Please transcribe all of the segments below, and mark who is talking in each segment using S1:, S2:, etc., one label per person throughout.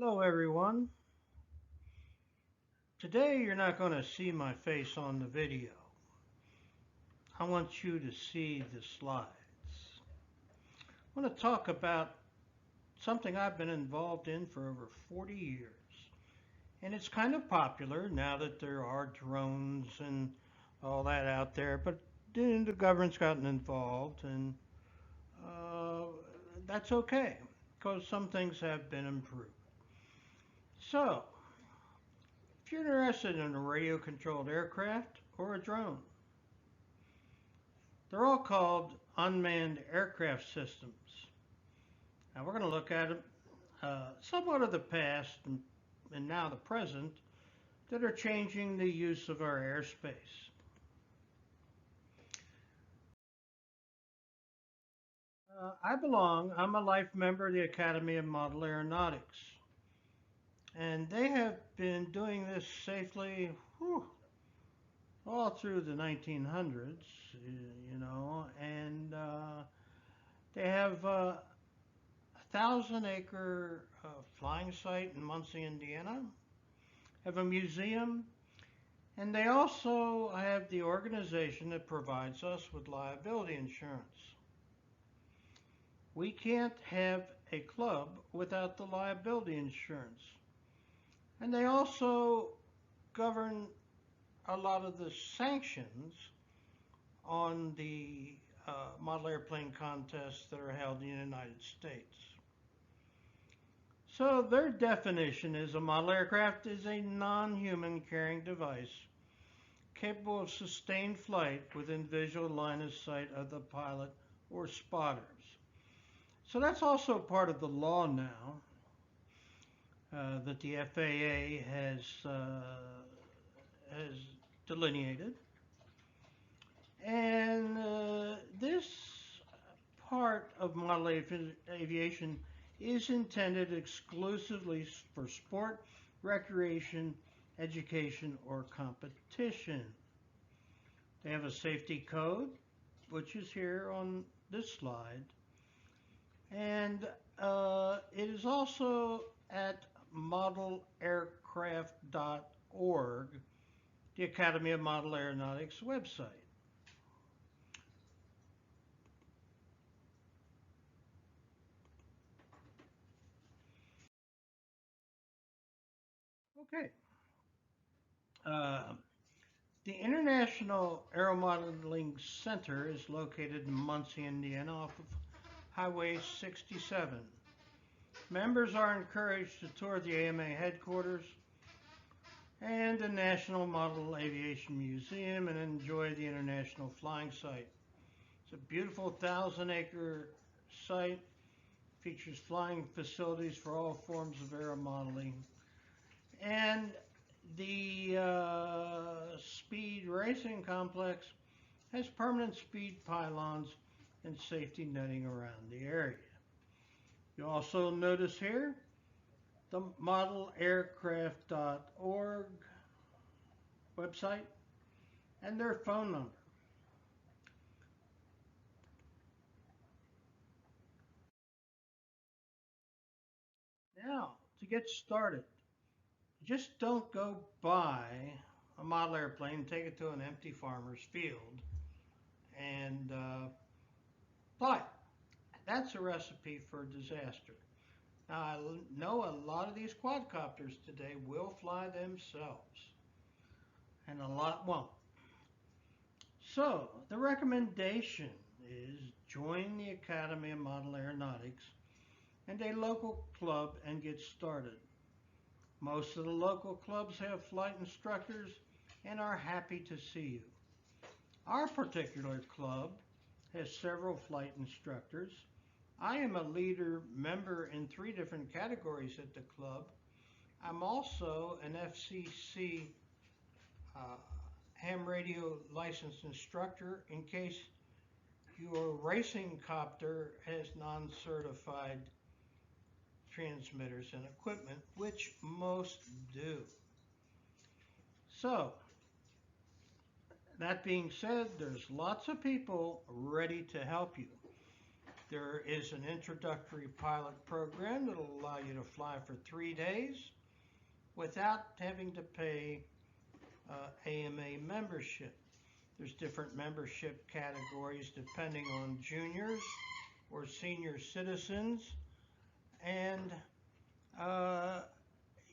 S1: Hello everyone. Today you're not going to see my face on the video. I want you to see the slides. I want to talk about something I've been involved in for over 40 years. And it's kind of popular now that there are drones and all that out there, but then the government's gotten involved and uh, that's okay because some things have been improved. So, if you're interested in a radio controlled aircraft or a drone, they're all called unmanned aircraft systems. Now we're going to look at somewhat of the past and now the present that are changing the use of our airspace. I'm a life member of the Academy of Model Aeronautics, and they have been doing this safely all through the 1900s, and they have 1,000-acre flying site in Muncie, Indiana, have a museum, and they also have the organization that provides us with liability insurance. We can't have a club without the liability insurance. And they also govern a lot of the sanctions on the model airplane contests that are held in the United States. So their definition is a model aircraft is a non-human carrying device capable of sustained flight within visual line of sight of the pilot or spotters. So that's also part of the law now that the FAA has delineated, and this part of model aviation is intended exclusively for sport, recreation, education, or competition. They have a safety code, which is here on this slide, and it is also at modelaircraft.org, the Academy of Model Aeronautics website. Okay. Uh, the International Aero Modeling Center is located in Muncie, Indiana, off of Highway 67. Members are encouraged to tour the AMA headquarters and the National Model Aviation Museum and enjoy the International Flying Site. It's a beautiful 1,000-acre site, features flying facilities for all forms of aero modeling, and the speed racing complex has permanent speed pylons and safety netting around the area. You also notice here the modelaircraft.org website and their phone number. Now, to get started, just don't go buy a model airplane and take it to an empty farmer's field and fly it. That's a recipe for disaster. Now, I know a lot of these quadcopters today will fly themselves, and a lot won't. So, the recommendation is join the Academy of Model Aeronautics and a local club and get started. Most of the local clubs have flight instructors and are happy to see you. Our particular club has several flight instructors. I am a leader member in 3 different categories at the club. I'm also an FCC ham radio licensed instructor in case your racing copter has non-certified transmitters and equipment, which most do. So, that being said, there's lots of people ready to help you. There is an introductory pilot program that will allow you to fly for 3 days without having to pay AMA membership. There's different membership categories depending on juniors or senior citizens, and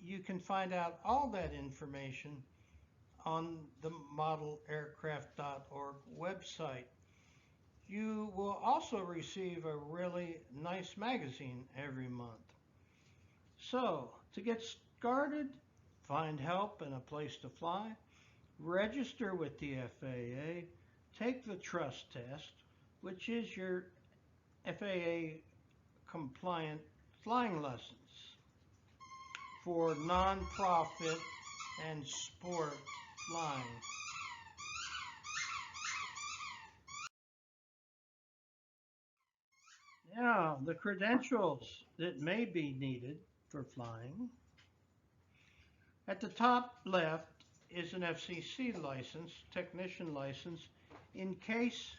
S1: you can find out all that information on the modelaircraft.org website. You will also receive a really nice magazine every month. So, to get started, find help and a place to fly, register with the FAA, take the trust test, which is your FAA compliant flying lessons for non-profit and sport flying. Now, the credentials that may be needed for flying. At the top left is an FCC license, technician license, in case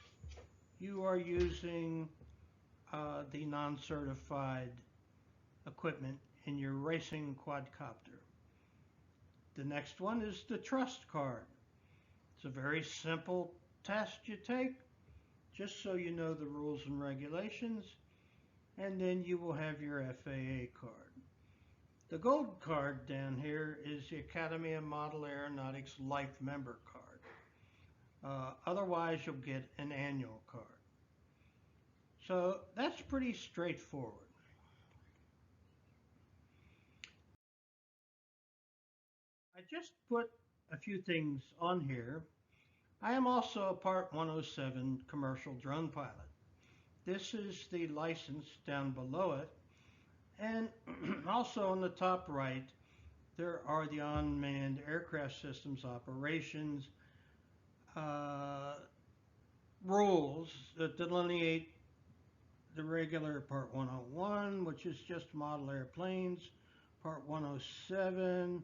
S1: you are using the non-certified equipment in your racing quadcopter. The next one is the trust card. It's a very simple test you take, just so you know the rules and regulations, and then you will have your FAA card. The gold card down here is the Academy of Model Aeronautics Life Member card. Otherwise, you'll get an annual card. So that's pretty straightforward. I just put a few things on here. I am also a Part 107 commercial drone pilot. This is the license down below it. And also on the top right, there are the unmanned aircraft systems operations rules that delineate the regular Part 101, which is just model airplanes, Part 107,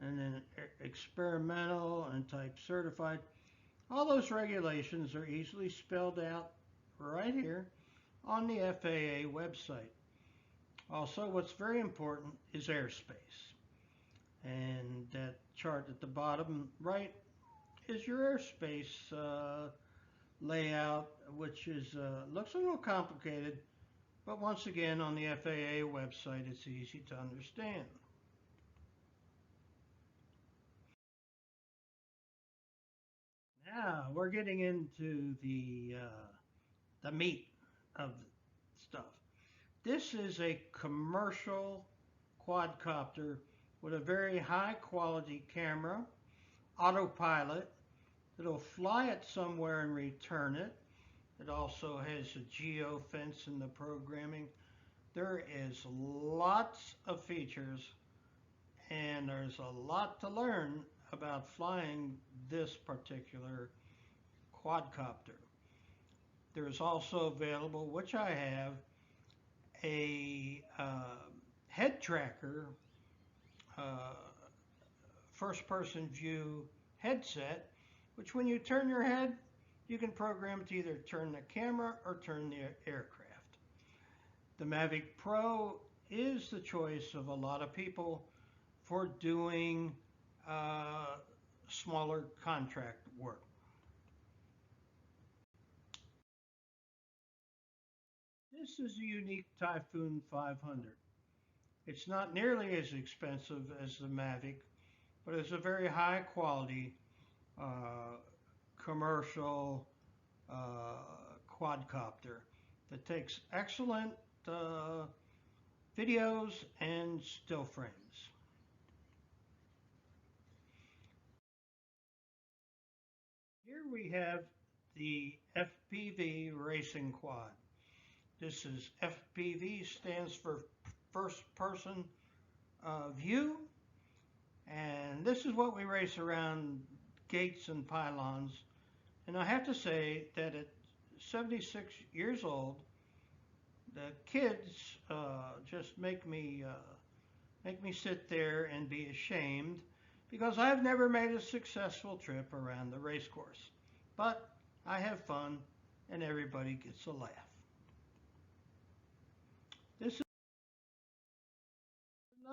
S1: and then experimental and type certified. All those regulations are easily spelled out right here on the FAA website. Also, what's very important is airspace. And that chart at the bottom right is your airspace layout, which is looks a little complicated, but once again on the FAA website it's easy to understand. Now we're getting into the meat of stuff. This is a commercial quadcopter with a very high quality camera, autopilot. It'll fly it somewhere and return it. It also has a geo fence in the programming. There is lots of features and there's a lot to learn about flying this particular quadcopter. There's also available, which I have, a head tracker first-person view headset, which when you turn your head, you can program to either turn the camera or turn the aircraft. The Mavic Pro is the choice of a lot of people for doing smaller contract work. This is a unique Typhoon 500. It's not nearly as expensive as the Mavic, but it's a very high quality commercial quadcopter that takes excellent videos and still frames. Here we have the FPV Racing Quad. This is FPV, stands for first person view, and this is what we race around gates and pylons. And I have to say that at 76 years old, the kids just make me sit there and be ashamed because I've never made a successful trip around the race course. But I have fun and everybody gets a laugh.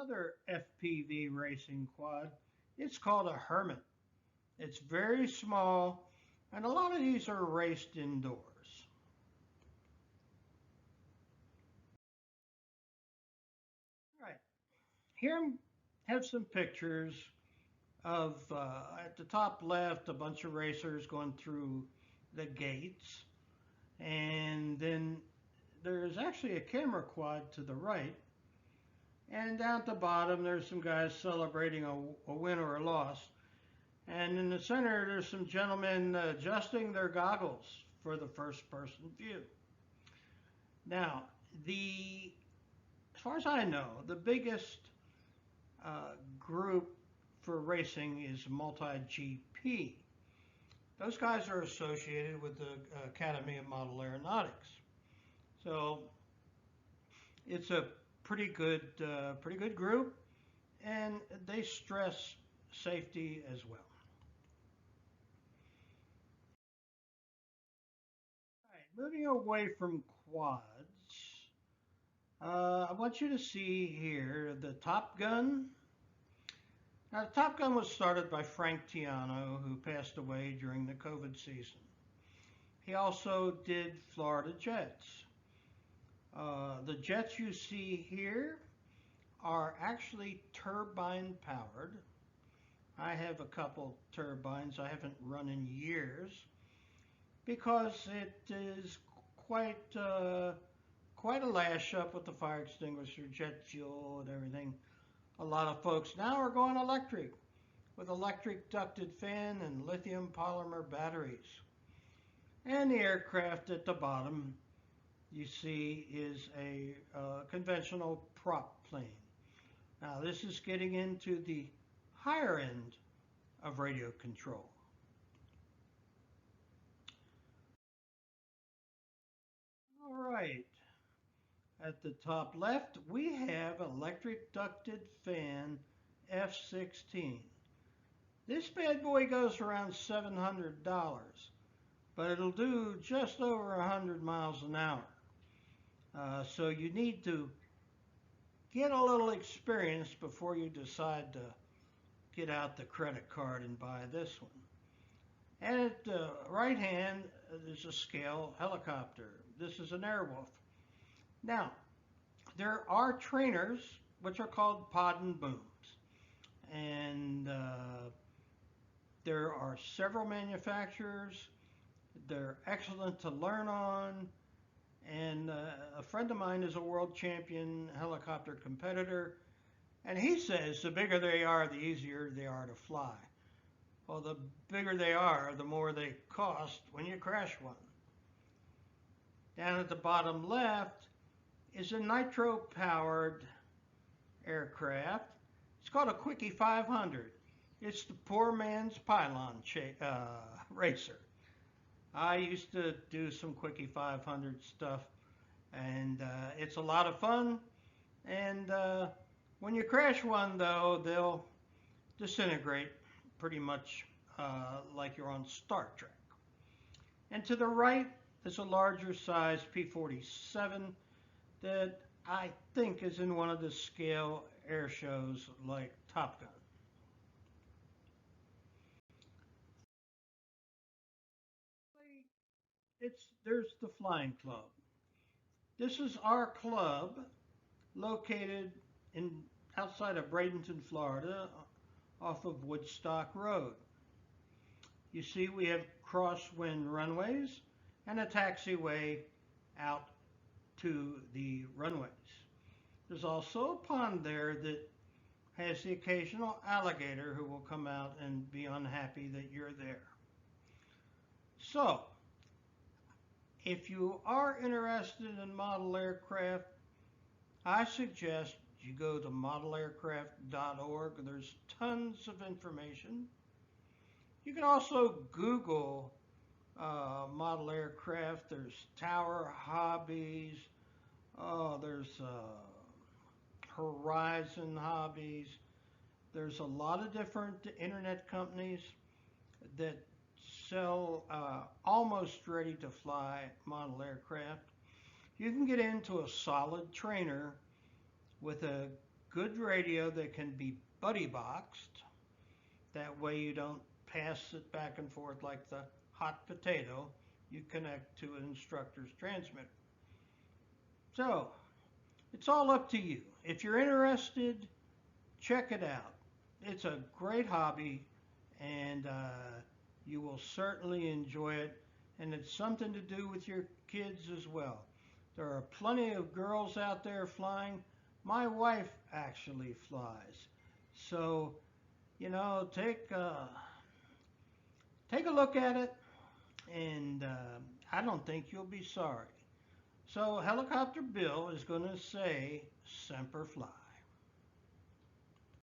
S1: another FPV racing quad. It's called a Hermit. It's very small, and a lot of these are raced indoors. All right, here I have some pictures of, at the top left, a bunch of racers going through the gates. And then there's actually a camera quad to the right. And down at the bottom, there's some guys celebrating a win or a loss. And in the center, there's some gentlemen adjusting their goggles for the first person view. Now, as far as I know, the biggest group for racing is Multi-GP. Those guys are associated with the Academy of Model Aeronautics. So it's a pretty good group, and they stress safety as well. All right, moving away from quads, I want you to see here the Top Gun. Now, the Top Gun was started by Frank Tiano, who passed away during the COVID season. He also did Florida jets. The jets you see here are actually turbine powered. I have a couple turbines I haven't run in years because it is quite a lash up with the fire extinguisher, jet fuel, and everything. A lot of folks now are going electric with electric ducted fan and lithium polymer batteries. And the aircraft at the bottom you see is a conventional prop plane. Now this is getting into the higher end of radio control. All right, at the top left we have electric ducted fan F-16. This bad boy goes around $700, but it'll do just over 100 miles an hour. So you need to get a little experience before you decide to get out the credit card and buy this one. And at the right hand, there's a scale helicopter. This is an Airwolf. Now, there are trainers, which are called pod and booms. And there are several manufacturers. They're excellent to learn on. And a friend of mine is a world champion helicopter competitor. And he says the bigger they are, the easier they are to fly. Well, the bigger they are, the more they cost when you crash one. Down at the bottom left is a nitro-powered aircraft. It's called a Quickie 500. It's the poor man's pylon racer. I used to do some Quickie 500 stuff, and it's a lot of fun. And when you crash one, though, they'll disintegrate pretty much like you're on Star Trek. And to the right is a larger size P-47 that I think is in one of the scale air shows like Top Gun. There's the Flying Club. This is our club located outside of Bradenton, Florida, off of Woodstock Road. You see we have crosswind runways and a taxiway out to the runways. There's also a pond there that has the occasional alligator who will come out and be unhappy that you're there. So, if you are interested in model aircraft, I suggest you go to modelaircraft.org. There's tons of information. You can also Google model aircraft. There's Tower Hobbies. There's Horizon Hobbies. There's a lot of different internet companies that sell almost ready to fly model aircraft. You can get into a solid trainer with a good radio that can be buddy boxed. That way you don't pass it back and forth like the hot potato. You connect to an instructor's transmitter. So, it's all up to you. If you're interested, check it out. It's a great hobby, and you will certainly enjoy it. And it's something to do with your kids as well. There are plenty of girls out there flying. My wife actually flies. So, take a look at it, and I don't think you'll be sorry. So, Helicopter Bill is going to say, Semper Fi.